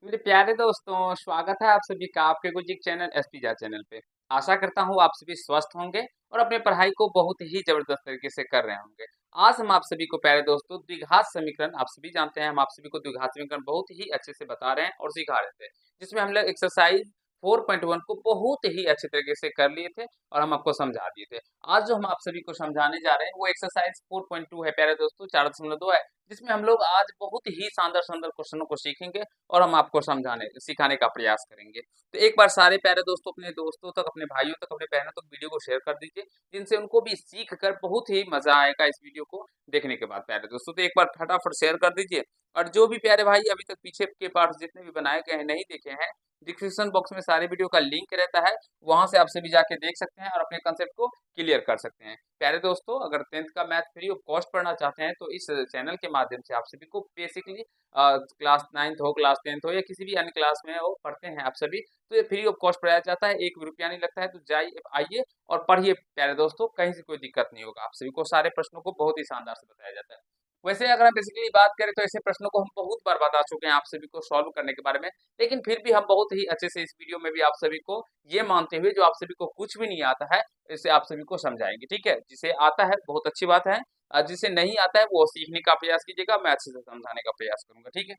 मेरे प्यारे दोस्तों, स्वागत है आप सभी का आपके गुजिक चैनल एसपीजा चैनल पे। आशा करता हूँ आप सभी स्वस्थ होंगे और अपने पढ़ाई को बहुत ही जबरदस्त तरीके से कर रहे होंगे। आज हम आप सभी को प्यारे दोस्तों द्विघात समीकरण, आप सभी जानते हैं हम आप सभी को द्विघात समीकरण बहुत ही अच्छे से बता रहे हैं और सिखा रहे थे, जिसमें हम लोग एक्सरसाइज 4.1 को बहुत ही अच्छे तरीके से कर लिए थे और हम आपको समझा दिए थे। आज जो हम आप सभी को समझाने जा रहे हैं वो एक्सरसाइज 4.2 है प्यारे दोस्तों, 4.2 है, जिसमें हम लोग आज बहुत ही शानदार शानदार क्वेश्चनों को सीखेंगे और हम आपको समझाने सिखाने का प्रयास करेंगे। तो एक बार सारे प्यारे दोस्तों अपने दोस्तों तक, अपने भाइयों तक, अपने बहनों तक वीडियो को शेयर कर दीजिए, जिनसे उनको भी सीख कर बहुत ही मजा आएगा इस वीडियो को देखने के बाद। प्यारे दोस्तों, तो एक बार फटाफट शेयर कर दीजिए। और जो भी प्यारे भाई अभी तक पीछे के पार्ट्स जितने भी बनाए गए हैं नहीं देखे हैं, डिस्क्रिप्शन बॉक्स में सारे वीडियो का लिंक रहता है, वहां से आप सभी जाके देख सकते हैं और अपने कंसेप्ट को क्लियर कर सकते हैं। प्यारे दोस्तों, अगर 10th का मैथ फ्री ऑफ कॉस्ट पढ़ना चाहते हैं तो इस चैनल के माध्यम से आप सभी को बेसिकली क्लास 9th हो, क्लास 10th हो या किसी भी अन्य क्लास में हो पढ़ते हैं आप सभी, तो ये फ्री ऑफ कॉस्ट पढ़ाया जाता है, एक भी रुपया नहीं लगता है। तो जाइए, आइए और पढ़िए प्यारे दोस्तों, कहीं से कोई दिक्कत नहीं होगा। आप सभी को सारे प्रश्नों को बहुत ही शानदार से बताया जाता है। वैसे अगर हम बेसिकली बात करें तो ऐसे प्रश्नों को हम बहुत बार बता चुके हैं आप सभी को सॉल्व करने के बारे में, लेकिन फिर भी हम बहुत ही अच्छे से इस वीडियो में भी आप सभी को ये मानते हुए जो आप सभी को कुछ भी नहीं आता है इसे आप सभी को समझाएंगे। ठीक है, जिसे आता है बहुत अच्छी बात है, जिसे नहीं आता है वो सीखने का प्रयास कीजिएगा, मैं अच्छे से समझाने का प्रयास करूंगा। ठीक है,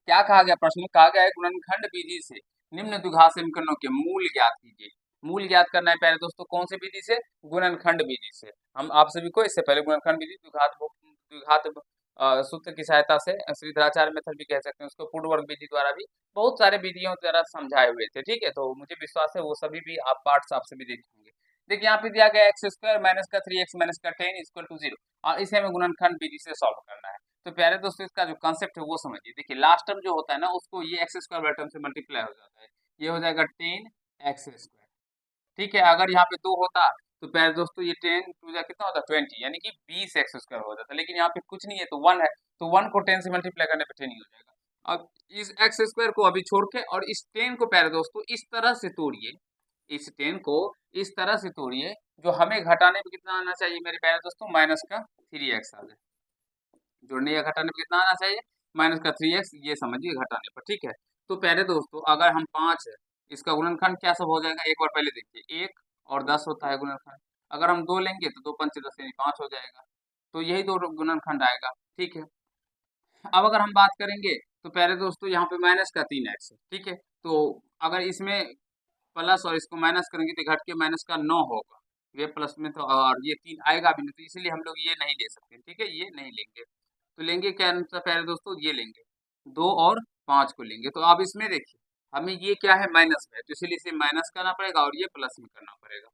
क्या कहा गया, प्रश्न में कहा गया है गुणनखंड विधि से निम्न द्विघात समीकरणों के मूल ज्ञात कीजिए। मूल ज्ञात करना है प्यारे दोस्तों, कौन सी विधि से? गुणनखंड विधि से। हम आप सभी को इससे पहले गुणनखंड विधि, द्विघात सूत्र की सहायता से, श्रीधराचार्य मेथड भी कह सकते हैं उसको, पूर्ण वर्ग विधि द्वारा भी बहुत सारे विधियों द्वारा समझाए हुए थे। ठीक है, तो मुझे विश्वास है वो सभी भी आप पार्ट्स आप सभी देखे होंगे। देखिए यहाँ पे दिया गया एक्स स्क्वायर माइनस का 3x माइनस का 10 इक्वल टू 0, और इसे हमें गुणनखंड विधि से सॉल्व करना है। तो प्यारे दोस्तों, इसका जो कंसेप्ट है वो समझिए। देखिए लास्ट टर्म जो होता है ना, उसको ये एक्स स्क्वायर वाले टर्म से मल्टीप्लाई हो जाता है, ये हो जाएगा 10x²। ठीक है, अगर यहाँ पे 2 होता तो प्यारे दोस्तों ये 10 टू जा कितना होता, 20, यानी कि 20x² हो जाता। लेकिन यहाँ पे कुछ नहीं है तो 1 है, तो 1 को 10 से मल्टीप्लाई करने पे 10 ही हो जाएगा। अब इस x² को अभी छोड़ के और इस 10 को प्यारे दोस्तों इस तरह से तोड़िए, इस 10 को इस तरह से तोड़िए जो हमें घटाने पे कितना आना चाहिए मेरे प्यारे दोस्तों, माइनस का 3x आ जाए। जोड़ने या घटाने पे कितना आना चाहिए, माइनस का 3x, ये समझिए घटाने पर। ठीक है, तो प्यारे दोस्तों अगर हम 5 है, इसका गुणनखंड क्या सब हो जाएगा, एक बार पहले देखिए, 1 और 10 होता है गुणनखंड। अगर हम 2 लेंगे तो 2 पंचे 10 यानी 5 हो जाएगा, तो यही दो गुणनखंड आएगा। ठीक है, अब अगर हम बात करेंगे तो प्यारे दोस्तों यहाँ पे माइनस का 3x है। ठीक है, तो अगर इसमें प्लस और इसको माइनस करेंगे तो घट के माइनस का 9 होगा, ये प्लस में तो और ये 3 आएगा भी नहीं, तो इसलिए हम लोग ये नहीं ले सकते। ठीक है, ये नहीं लेंगे, तो लेंगे क्या आंसर प्यारे दोस्तों, ये लेंगे, 2 और 5 को लेंगे। तो अब इसमें देखिए हमें ये क्या है, माइनस में है, तो इसीलिए इसे माइनस करना पड़ेगा और ये प्लस में करना पड़ेगा।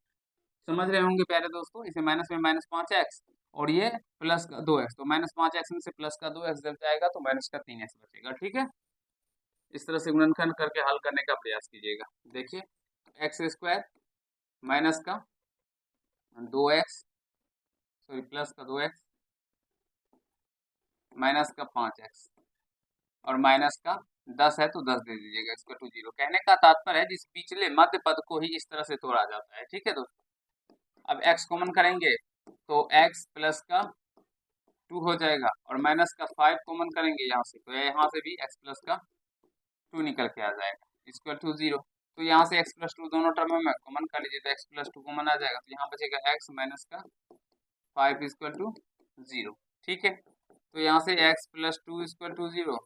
समझ रहे होंगे प्यारे दोस्तों, इसे माइनस में माइनस 5x और ये प्लस का 2x, तो माइनस 5x में से प्लस का 2x जब जाएगा तो माइनस का 3x बचेगा। ठीक है, इस तरह से गुणनखंड करके हल करने का प्रयास कीजिएगा। देखिए x² माइनस का 2x, सॉरी प्लस का 2x माइनस का 5x और माइनस का 10 है तो 10 दे दीजिएगा, इसका 0। कहने का तात्पर्य है जिस पिछले मध्य पद को ही इस तरह से तोड़ा जाता है। ठीक है दोस्तों, अब x कॉमन करेंगे तो x प्लस का 2 हो जाएगा और माइनस का 5 कॉमन करेंगे यहाँ से, तो यहाँ से भी x प्लस का 2 निकल के आ जाएगा, इक्वल टू 0। तो यहाँ से x प्लस 2 दोनों टर्म में कॉमन कर लीजिए तो x प्लस 2 कॉमन आ जाएगा, तो यहाँ बचेगा x माइनस का 5 इक्वल टू 0। ठीक है, तो यहाँ से x प्लस 2 इक्वल टू 0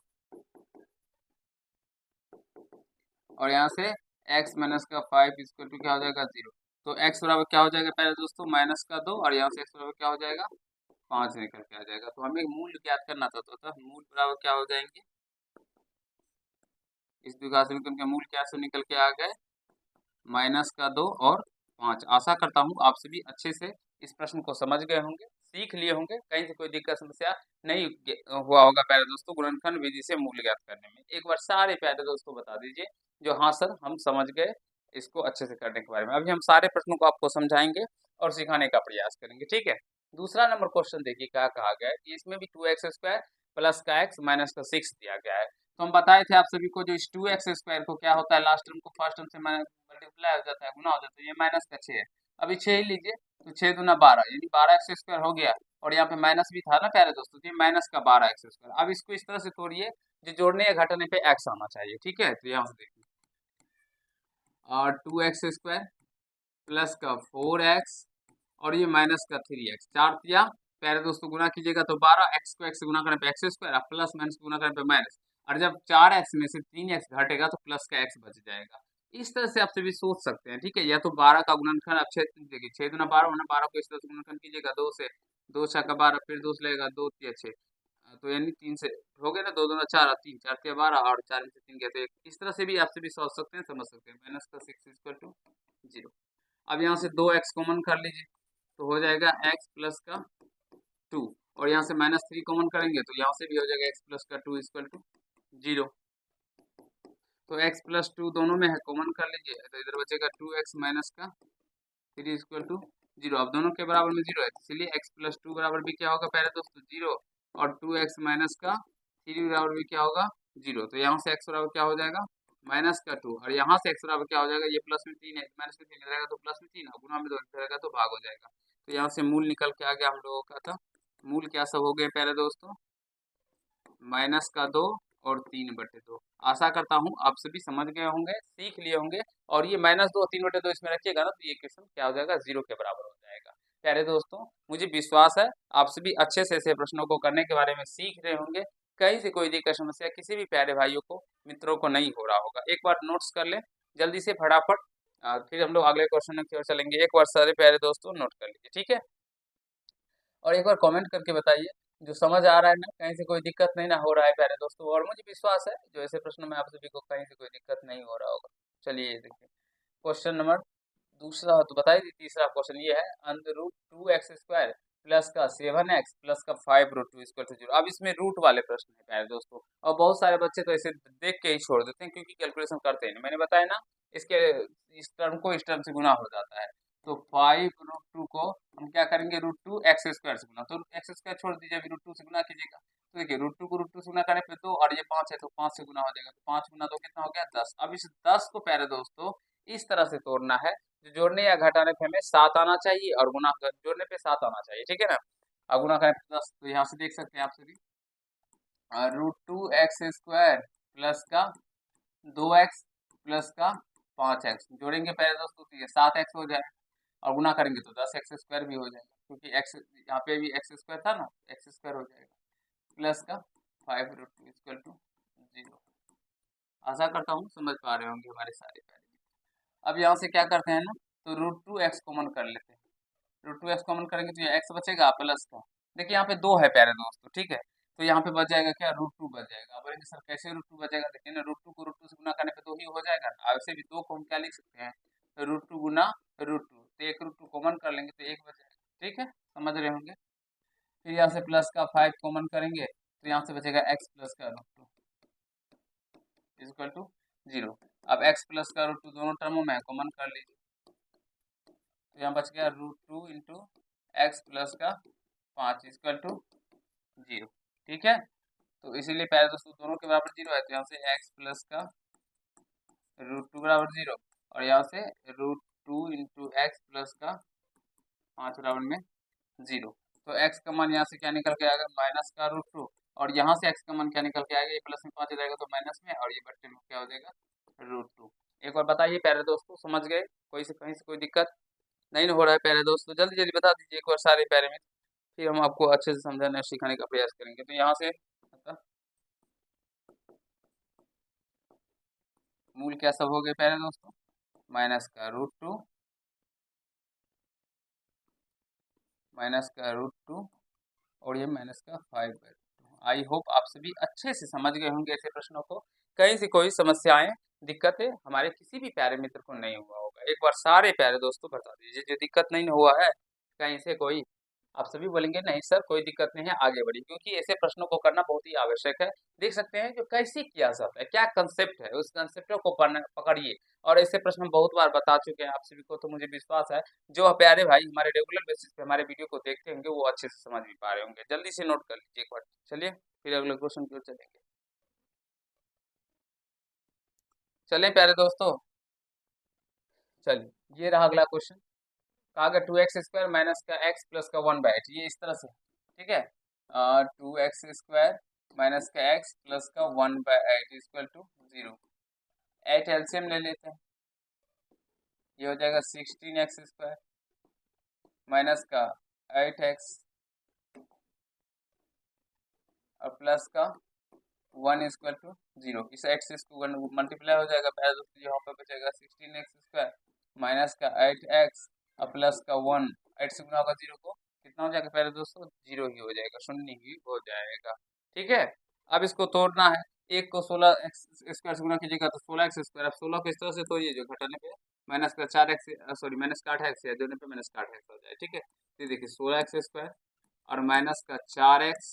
और यहाँ से x माइनस का 5 इक्वल टू क्या हो जाएगा, 0। तो x बराबर क्या हो जाएगा पहले दोस्तों, माइनस का 2, और यहाँ से x बराबर क्या हो जाएगा, 5 निकल के आ जाएगा। तो हमें मूल्य ज्ञात करना था, तो मूल बराबर क्या हो जाएंगे, इस द्विघात समीकरण के मूल क्या से निकल के आ गए, माइनस का 2 और 5। आशा करता हूँ आप सभी अच्छे से इस प्रश्न को समझ गए होंगे, सीख लिए होंगे, कहीं से कोई दिक्कत समस्या नहीं हुआ होगा प्यारे दोस्तों गुणनखंड विधि से मूल्य ज्ञात करने में। एक बार सारे प्यारे दोस्तों बता दीजिए जो हाँ सर हम समझ गए इसको अच्छे से करने के बारे में। अभी हम सारे प्रश्नों को आपको समझाएंगे और सिखाने का प्रयास करेंगे। ठीक है, दूसरा नंबर क्वेश्चन देखिए क्या कहा गया है कि इसमें भी 2x² प्लस का x माइनस का 6 दिया गया है। तो हम बताए थे आप सभी को जो इस 2x² को क्या होता है, लास्ट टर्म को फर्स्ट टर्म से मल्टीप्लाई हो जाता है, गुना हो जाता है, ये माइनस का 6 है। अभी 6 ही लीजिए, तो 6 दूना 12 यानी 12x² हो गया और यहाँ पे माइनस भी था ना प्यारे दोस्तों, तो ये माइनस का 12x²। अब इसको इस तरह से तोड़िए जो जोड़ने या घटाने पे x आना चाहिए, ठीक है। तो यहाँ से देखिए, और 2x² प्लस का 4x और ये माइनस का 3x, चार तिया प्यारे दोस्तों गुना कीजिएगा तो 12, x को x से गुना करने पे x², प्लस माइनस गुना करने पे माइनस, और जब 4x में से 3x घटेगा तो प्लस का x बच जाएगा। इस तरह से आप सभी सोच सकते हैं, ठीक है। या तो 12 का गुणनखंड आप 6 देखिए, 6 दूना 12 होना, 12 को इस तरह से गुणनखंड कीजिएगा 2 से, 2 6 का 12, फिर 2 से लगेगा 2 तिया 6, तो यानी 3 से हो गया ना, 2 दूना 4 और 3 4 तिया 12 और 4 में से 3 गया तो 1। इस तरह से भी आप सभी सोच सकते हैं, समझ सकते हैं। माइनस का 6 = 0। अब यहाँ से 2x कॉमन कर लीजिए तो हो जाएगा x प्लस का 2, और यहाँ से -3 कॉमन करेंगे तो यहाँ से भी हो जाएगा x प्लस का 2 = 0। तो x प्लस 2 दोनों में है, कॉमन कर लीजिए तो इधर बचेगा 2x माइनस का 3 = 0। अब दोनों के बराबर में 0 है, इसलिए x प्लस 2 बराबर भी क्या होगा पहले दोस्तों 0, और 2x माइनस का 3 बराबर भी क्या होगा 0। तो यहाँ से x बराबर क्या हो जाएगा माइनस का 2, और यहाँ से x बराबर क्या हो जाएगा, ये प्लस में 3 है, माइनस में 3 रहेगा तो प्लस में 3, और गुना में 2 रहेगा तो भाग हो जाएगा। तो यहाँ से मूल निकल के आ गया हम लोगों का था। मूल क्या सब हो गए प्यारे दोस्तों, माइनस का 2 और 3/2। आशा करता हूँ आप सभी समझ गए होंगे, सीख लिए होंगे। और ये -2 और 3/2 इसमें रखिएगा ना तो ये क्वेश्चन क्या हो जाएगा 0 के बराबर हो जाएगा। प्यारे दोस्तों मुझे विश्वास है आप सभी अच्छे से ऐसे प्रश्नों को करने के बारे में सीख रहे होंगे। कहीं से कोई दिक्कत समस्या किसी भी प्यारे भाइयों को मित्रों को नहीं हो रहा होगा। एक बार नोट्स कर लें जल्दी से फटाफट, फिर हम लोग अगले क्वेश्चन की ओर चलेंगे। एक बार सारे प्यारे दोस्तों नोट कर लीजिए, ठीक है। और एक बार कमेंट करके बताइए जो समझ आ रहा है ना, कहीं से कोई दिक्कत नहीं ना हो रहा है प्यारे दोस्तों। और मुझे विश्वास है जो ऐसे प्रश्न में आप सभी को कहीं से कोई दिक्कत नहीं हो रहा होगा। चलिए ये देखिए क्वेश्चन नंबर दूसरा, तो बताइए तीसरा क्वेश्चन ये है, √2x² प्लस का 7x प्लस का 5√2 = 0। अब इसमें रूट वाले प्रश्न है प्यारे दोस्तों, और बहुत सारे बच्चे तो ऐसे देख के ही छोड़ देते हैं क्योंकि कैलकुलेशन करते हैं। मैंने बताया ना, इसके इस टर्म को इस टर्म से गुना हो जाता है। तो 5√2 को हम क्या करेंगे, √2x² से गुना, तो x² छोड़ दीजिए, अभी √2 से गुना कीजिएगा तो देखिए √2 को √2 से गुना करने पे 2, और ये 5 है तो 5 से गुना हो जाएगा, तो 5 गुना 2 कितना हो गया 10। अब इस 10 को प्यारे दोस्तों इस तरह से तोड़ना है, जो जोड़ने या घटाने पे हमें 7 आना चाहिए और गुना जोड़ने पे 7 आना चाहिए, ठीक है ना। अब गुना करें 10, तो यहाँ से देख सकते हैं आप सभी, √2x² प्लस का 2x प्लस का 5x जोड़ेंगे पहले दोस्तों तो ये 7x हो जाए, और गुना करेंगे तो 10x² भी हो जाएगा, क्योंकि x यहाँ पे भी x² था ना, x² हो जाएगा, प्लस का 5√2 = 0। आशा करता हूँ समझ पा रहे होंगे हमारे सारे पहले। अब यहाँ से क्या करते हैं ना, तो √2x कॉमन कर लेते हैं। √2x कॉमन करेंगे तो ये x बचेगा प्लस का, देखिए यहाँ पे 2 है प्यारे दोस्तों, ठीक है। तो यहाँ पे बच जाएगा क्या, √2 बच जाएगा। बोलेंगे सर कैसे √2 बचेगा, देखिए ना √2 को √2 से गुना करने पे 2 ही हो जाएगा ना, ऐसे भी 2 को हम क्या लिख सकते हैं, √2 गुना √2, तो एक √2 कॉमन कर लेंगे तो 1 बचेगा, ठीक है, समझ रहे होंगे। फिर यहाँ से प्लस का 5 कॉमन करेंगे तो यहाँ से बचेगा x प्लस का √2 = 0। अब x प्लस का √2 दोनों टर्मों में कॉमन कर लीजिए, तो यहाँ बच गया √2 × x प्लस का 5 = 0, ठीक है। तो इसीलिए पहले दोस्तों दोनों के बराबर 0 है, तो यहाँ से x प्लस का √2 बराबर 0, और यहाँ से √2 × x प्लस का 5 बराबर में 0। तो x का मान यहाँ से क्या निकल के आएगा, माइनस का √2, और यहाँ से x का मान क्या निकल के आएगा, ये प्लस में 5 जाएगा तो माइनस में, और ये बट्टे में क्या हो जाएगा √2। एक बार बताइए प्यारे दोस्तों समझ गए, कोई से कहीं से कोई दिक्कत नहीं हो रहा है प्यारे दोस्तों, जल्दी जल्दी बता दीजिए एक बार सारे प्यारे में, फिर हम आपको अच्छे से समझाने और सिखाने का प्रयास करेंगे। तो यहाँ से मूल क्या सब हो गए प्यारे दोस्तों, माइनस का √2 माइनस का √2 और ये माइनस का 5/2। आई होप आप सभी अच्छे से समझ गए होंगे ऐसे प्रश्नों को, कहीं से कोई समस्याएं दिक्कतें हमारे किसी भी प्यारे मित्र को नहीं हुआ होगा। एक बार सारे प्यारे दोस्तों बता दीजिए जो दिक्कत नहीं हुआ है कहीं से कोई, आप सभी बोलेंगे नहीं सर कोई दिक्कत नहीं है, आगे बढ़िए, क्योंकि ऐसे प्रश्नों को करना बहुत ही आवश्यक है। देख सकते हैं जो कैसे किया जाता है, क्या कंसेप्ट है, उस कंसेप्ट को पकड़िए। और ऐसे प्रश्न हम बहुत बार बता चुके हैं आप सभी को, तो मुझे विश्वास है जो प्यारे भाई हमारे रेगुलर बेसिस पे हमारे वीडियो को देखते होंगे वो अच्छे से समझ भी पा रहे होंगे। जल्दी से नोट कर लीजिए एक बार, चलिए फिर अगले क्वेश्चन की ओर चलेंगे। चलें प्यारे दोस्तों, चलिए ये रहा अगला क्वेश्चन। कहा गया 2x² माइनस का x प्लस का 1/8, ये इस तरह से ठीक है। 2x² माइनस का x प्लस का 1/8 इक्वल टू 0। 8 एलसीएम ले लेते हैं, ये हो जाएगा 16x² माइनस का 8x और प्लस का 1 इक्वल टू 0। इस एक्स इसको मल्टीप्लाई हो जाएगा, पहले दोस्तों यहाँ पर बचेगा 16x² माइनस का 8x और प्लस का 1। 8 से गुना होगा 0 को, कितना हो जाएगा पहले दोस्तों? 0 ही हो जाएगा, शून्य ही हो जाएगा। ठीक है, अब इसको तोड़ना है। एक को 16x² से गुना कीजिएगा तो 16x²। अब 16 को इस तरह से तोड़िए जो घटाने पे माइनस का 4x, सॉरी माइनस का 8x है, जोड़ने पे माइनस का 8x हो जाए। ठीक है, तो देखिए 16x² और माइनस का 4x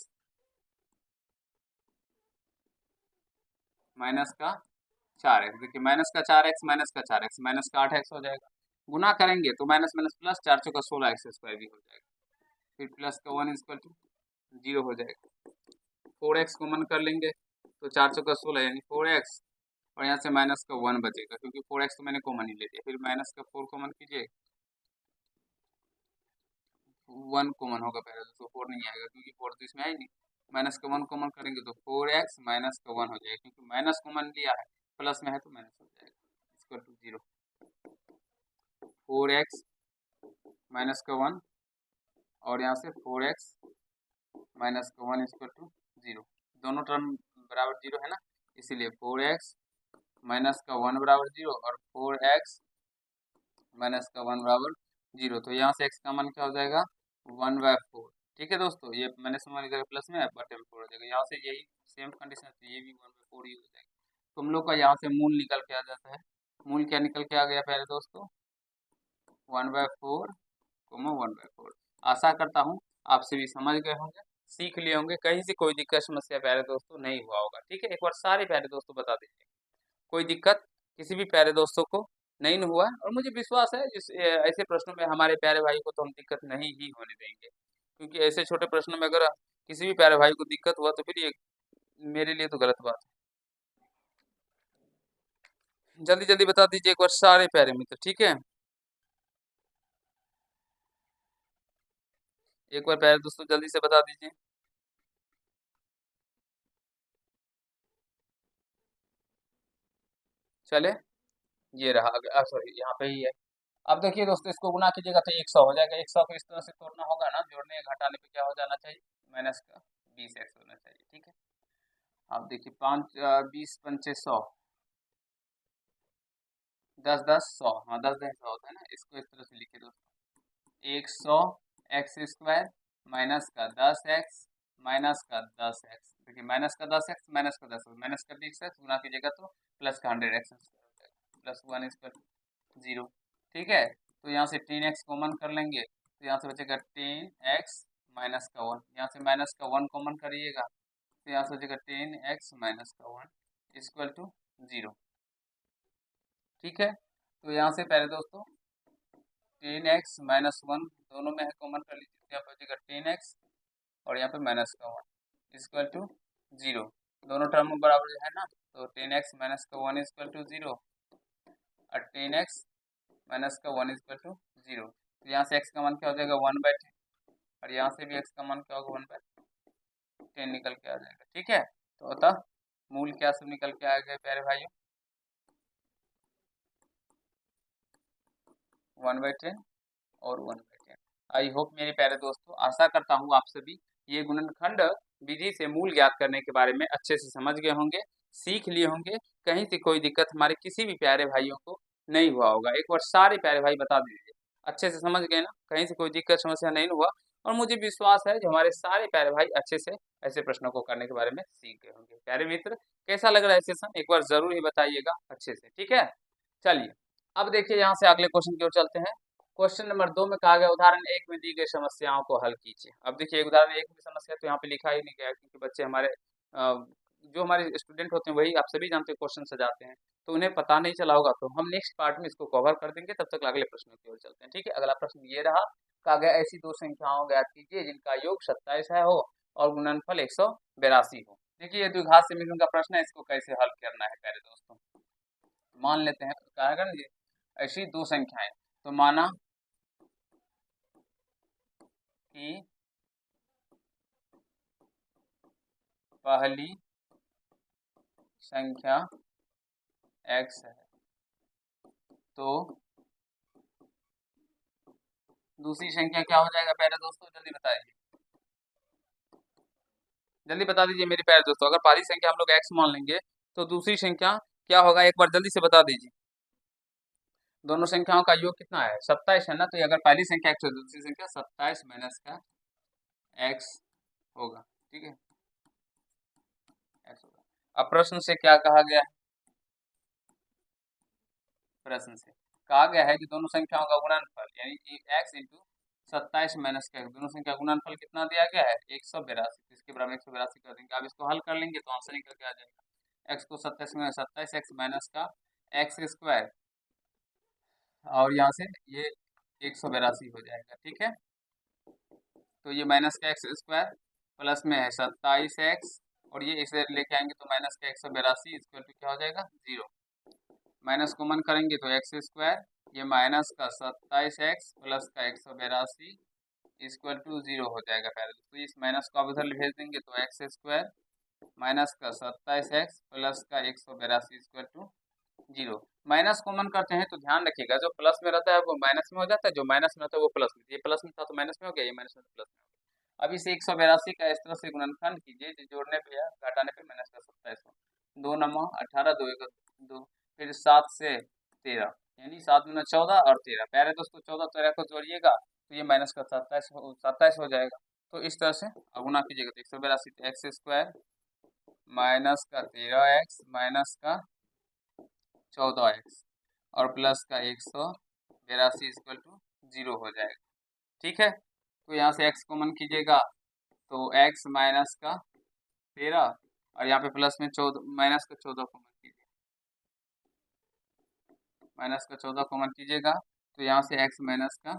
माइनस का 4x। देखिए माइनस का 4x माइनस का 8x हो जाएगा। गुना करेंगे तो माइनस माइनस प्लस, 4 चौका 16x² भी हो जाएगा। फिर प्लस का 1 इक्वल टू 0 हो जाएगा। 4x कॉमन कर लेंगे तो 4 चौका 16 यानी 4x, और यहाँ से माइनस का 1 बचेगा क्योंकि 4x तो मैंने कॉमन ही ले लिया। फिर माइनस का 4 कॉमन कीजिए, 1 कॉमन होगा पहले तो 4 नहीं आएगा क्योंकि 4 तो इसमें है ही नहीं। माइनस का 1 कॉमन करेंगे तो 4x माइनस का 1 हो जाएगा, क्योंकि माइनस कॉमन लिया है, प्लस में है तो माइनस हो जाएगा इक्वल टू 0। 4x माइनस का 1 और यहाँ से 4x माइनस का 1 इक्वल टू 0। दोनों टर्म बराबर 0 है ना, इसीलिए 4x माइनस का 1 बराबर 0 और 4x माइनस का 1 बराबर 0। तो यहाँ से x का मान क्या हो जाएगा? 1/4। ठीक है दोस्तों, ये मैंने समझ गया प्लस में बटे में 4 हो जाएगा। यहाँ से यही सेम कंडीशन है, तो ये भी 1/4 ही हो जाएगा। तो हम लोग का यहाँ से मूल निकल के आ जाता है। मूल क्या निकल के आ गया पहले दोस्तों? 1/4, 1/4। आशा करता हूँ आप सभी समझ गए होंगे, सीख लिए होंगे, कहीं से कोई दिक्कत समस्या प्यारे दोस्तों नहीं हुआ होगा। ठीक है, एक बार सारे प्यारे दोस्तों बता दीजिए, कोई दिक्कत किसी भी प्यारे दोस्तों को नहीं न हुआ। और मुझे विश्वास है जिस ऐसे प्रश्नों में हमारे प्यारे भाई को तो हम दिक्कत नहीं ही होने देंगे, क्योंकि ऐसे छोटे प्रश्नों में अगर किसी भी प्यारे भाई को दिक्कत हुआ तो फिर ये मेरे लिए तो गलत बात है। जल्दी जल्दी बता दीजिए एक बार सारे प्यारे मित्र। ठीक है, एक बार प्यारे दोस्तों जल्दी से बता दीजिए। चले, ये रहा, सॉरी यहाँ पे ही है। अब देखिए दोस्तों, इसको गुना कीजिएगा तो 100 हो जाएगा। 100 को इस तरह से तोड़ना होगा ना, जोड़ने या घटाने पे क्या हो जाना चाहिए? माइनस का 20x होना चाहिए। ठीक है, अब देखिए 5 20 पंचे 100, 10 10 100, हाँ 10 10 100 होता है ना। इसको इस तरह से लिखे दोस्तों, 100x² माइनस का 10x माइनस का 10x। देखिए माइनस का 10x माइनस का 10 माइनस का 20x गुना कीजिएगा तो प्लस का 100x प्लस 1 इक्वल 0। ठीक है, तो यहाँ से 10x कॉमन कर लेंगे तो यहाँ से बचेगा 10x माइनस का 1। यहाँ से माइनस का 1 कॉमन करिएगा तो यहाँ से बचेगा 10x माइनस का 1 इक्वल टू 0। ठीक है, तो यहाँ से पहले दोस्तों 10x माइनस 1 दोनों में है, कॉमन कर लीजिए तो यहाँ पर बचेगा 10x और यहाँ पे माइनस का 1 इक्वल टू 0। दोनों टर्म बराबर है ना, तो 10x माइनस का 1 इक्वल टू 0 और 10x माइनस का 1 इक्वल टू 0। तो यहाँ से x का मान क्या हो जाएगा? 1/10 और यहाँ से भी x का मान क्या होगा? 1/10 निकल के आ जाएगा। ठीक है, तो अतः मूल क्या सब निकल के आ गए प्यारे भाइयों? 1/10 और 1/10। आई होप मेरे प्यारे दोस्तों, आशा करता हूँ आप सभी ये गुणनखंड विधि से मूल ज्ञात करने के बारे में अच्छे से समझ गए होंगे, सीख लिए होंगे। कहीं से कोई दिक्कत हमारे किसी भी प्यारे भाइयों को नहीं हुआ होगा। एक बार सारे प्यारे भाई बता दीजिए, अच्छे से समझ गए ना? कहीं से कोई दिक्कत समस्या नहीं हुआ। और मुझे विश्वास है कि हमारे सारे प्यारे भाई अच्छे से ऐसे प्रश्नों को करने के बारे में सीख गए होंगे। प्यारे मित्र, कैसा लग रहा है सेशन? एक बार जरूर ही बताइएगा अच्छे से। ठीक है, चलिए अब देखिए यहाँ से अगले क्वेश्चन की ओर चलते हैं। क्वेश्चन नंबर 2 में कहा गया उदाहरण 1 में दी गई समस्याओं को हल कीजिए। अब देखिए उदाहरण 1 में समस्या तो यहाँ पे लिखा ही नहीं गया, क्योंकि बच्चे हमारे जो हमारे स्टूडेंट होते हैं वही आप सभी जानते हैं क्वेश्चन सजाते हैं, तो उन्हें पता नहीं चला होगा। तो हम नेक्स्ट पार्ट में इसको कवर कर देंगे, तब तक अगले प्रश्न की ओर चलते हैं। ठीक है, अगला प्रश्न ये रहा, कहा गया ऐसी दो संख्याओं ज्ञात कीजिए जिनका योग 27 है हो और गुणनफल 182 हो। देखिए ये द्विघात समीकरण का प्रश्न है, इसको कैसे हल करना है प्यारे दोस्तों। मान लेते हैं, कहा ना ऐसी दो संख्याएं, तो माना कि पहली संख्या x है तो दूसरी संख्या क्या हो जाएगा प्यारे दोस्तों, जल्दी बताइए, जल्दी बता दीजिए मेरे प्यारे दोस्तों। अगर पहली संख्या हम लोग x मान लेंगे तो दूसरी संख्या क्या होगा, एक बार जल्दी से बता दीजिए। दोनों संख्याओं का योग कितना है, 27 है ना, तो ये अगर पहली संख्या x है तो दूसरी संख्या 27 माइनस का x होगा। ठीक है, x होगा। अब प्रश्न से क्या कहा गया है, प्रश्न से कहा गया है कि दोनों संख्याओं का गुणनफल यानी कि x इंटू 27 माइनस का दोनों संख्या गुणनफल कितना दिया गया है, 182। इसके बराबर 182 कर देंगे। अब इसको हल कर लेंगे तो आंसर निकल के आ जाएगा। x को 27 में 27 x माइनस का x स्क्वायर और यहाँ से ये 182 हो जाएगा। ठीक है, तो ये माइनस का एक्स स्क्वायर प्लस में है 27x और ये इसे लेके आएंगे तो माइनस का 182 इक्वल टू क्या हो जाएगा, 0। माइनस कॉमन करेंगे तो एक्स स्क्वायर, ये माइनस का 27x प्लस का 182 इक्वल टू 0 हो जाएगा। पहले तो इस माइनस को आप इधर भेज देंगे तो एक्स स्क्वायर माइनस का 27x प्लस का 182 इक्वल टू 0। माइनस कॉमन करते हैं तो ध्यान रखिएगा, जो प्लस में रहता है वो माइनस में हो जाता है, जो माइनस में रहता है वो प्लस में। ये प्लस में था तो माइनस में हो गया, ये माइनस में तो प्लस में हो गया। अब इसे 182 का इस तरह से गुणनखंड कीजिए, जोड़ने पे या घटाने पे माइनस का 27 हो, 2 9 18 2 1 2, फिर 7 से 13 यानी 7 दूना 14 और 13। प्यारे दोस्तों 14 13 को जोड़िएगा तो ये माइनस का 27 हो जाएगा। तो इस तरह से गुणा कीजिएगा तो 182 एक्स स्क्वायर माइनस का 13x माइनस का 14x और प्लस का 182 इक्वल टू 0 हो जाएगा। ठीक है, तो यहाँ से x कॉमन कीजिएगा तो x माइनस का 13 और यहाँ पे प्लस में 14 माइनस का 14 कॉमन कीजिए, माइनस का 14 कॉमन कीजिएगा तो यहाँ से x माइनस का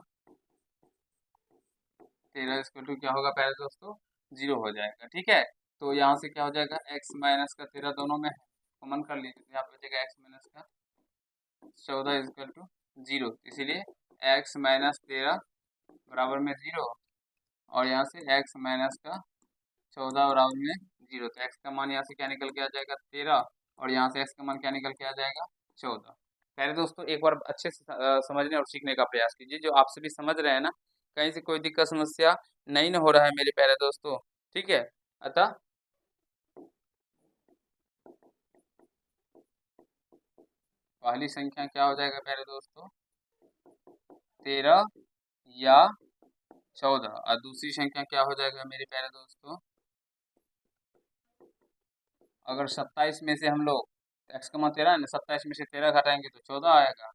13 इक्वल टू क्या होगा प्यारे दोस्तों, 0 हो जाएगा। ठीक है, तो यहाँ से क्या हो जाएगा, x माइनस का 13 दोनों में कॉमन कर लीजिए तो यहाँ पे बचेगा x माइनस का 14 इक्वल टू 0, इसीलिए x माइनस 13 बराबर में 0 और यहाँ से x माइनस का 14 बराबर में 0। तो x का मान यहाँ से क्या निकल के आ जाएगा, 13 और यहाँ से x का मान क्या निकल के आ जाएगा, 14। पहले दोस्तों एक बार अच्छे से समझने और सीखने का प्रयास कीजिए, जो आप सभी समझ रहे हैं ना, कहीं से कोई दिक्कत समस्या नहीं न हो रहा है मेरे प्यारे दोस्तों। ठीक है, अतः पहली संख्या क्या हो जाएगा प्यारे दोस्तों, 13 या 14 और दूसरी संख्या क्या हो जाएगा मेरे प्यारे दोस्तों, अगर 27 में से हम लोग x का मान 13 है ना, 27 में से 13 घटाएंगे तो 14 आएगा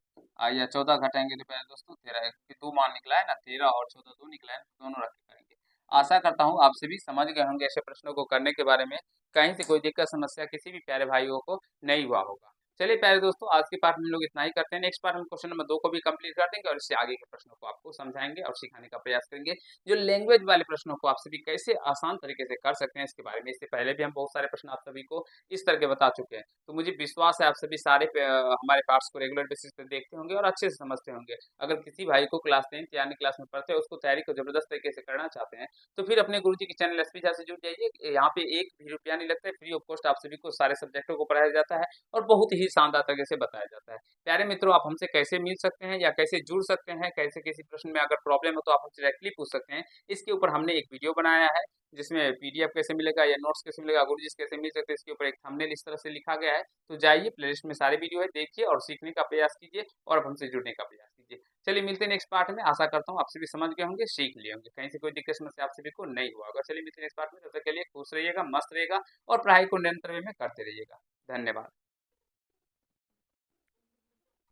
या 14 घटाएंगे तो प्यारे दोस्तों 13 है, क्योंकि दो मान निकला है ना, 13 और 14 दो निकला है, दोनों रख के करेंगे। आशा करता हूँ आप सभी समझ गए होंगे ऐसे प्रश्नों को करने के बारे में, कहीं से कोई दिक्कत समस्या किसी भी प्यारे भाइयों को नहीं हुआ होगा। चलिए प्यारे दोस्तों आज के पार्ट में हम लोग इतना ही करते हैं, नेक्स्ट पार्ट में क्वेश्चन नंबर 2 को भी कंप्लीट कर देंगे और इससे आगे के प्रश्नों को आपको समझाएंगे और सिखाने का प्रयास करेंगे। जो लैंग्वेज वाले प्रश्नों को आप सभी कैसे आसान तरीके से कर सकते हैं इसके बारे में, इससे पहले भी हम बहुत सारे प्रश्न आप सभी को इस तरह के बता चुके हैं। तो मुझे विश्वास है आप सभी सारे हमारे पार्ट्स को रेगुलर बेसिस पे देखते होंगे और अच्छे से समझते होंगे। अगर किसी भाई को क्लास 10 या अन्य क्लास में पढ़ते हैं उसको तैयारी को जबरदस्त तरीके से करना चाहते हैं तो फिर अपने गुरुजी के चैनल एसपी झा से जुड़ जाइए। यहाँ पे एक भी रुपया नहीं लगता है, फ्री ऑफ कॉस्ट आप सभी को सारे सब्जेक्टों को पढ़ाया जाता है और बहुत ही शानदार तरीके से बताया जाता है। प्यारे मित्रों आप हमसे कैसे मिल सकते हैं या कैसे जुड़ सकते हैं, कैसे किसी प्रश्न में अगर प्रॉब्लम हो तो आप हमसे डायरेक्टली पूछ सकते हैं। इसके ऊपर हमने एक वीडियो बनाया है जिसमें पीडीएफ कैसे मिलेगा या नोट्स कैसे मिलेगा, गुरुजी से कैसे मिल सकते हैं, इसके ऊपर एक थंबनेल इस तरह से लिखा गया है। तो जाइए प्लेलिस्ट में सारे वीडियो है, देखिए और सीखने का प्रयास कीजिए और अब हमसे जुड़ने का प्रयास कीजिए। चलिए मिलते हैं नेक्स्ट पार्ट में, आशा करता हूँ आप सभी समझ गए होंगे, सीख लिए होंगे, कहीं से कोई दिक्कत समस्या आप सभी को नहीं हुआ होगा। चलिए मिलते हैं नेक्स्ट पार्ट में, तब तक के लिए खुश रहिएगा, मस्त रहिएगा और पढ़ाई को निरंतर वे में करते रहिएगा। धन्यवाद।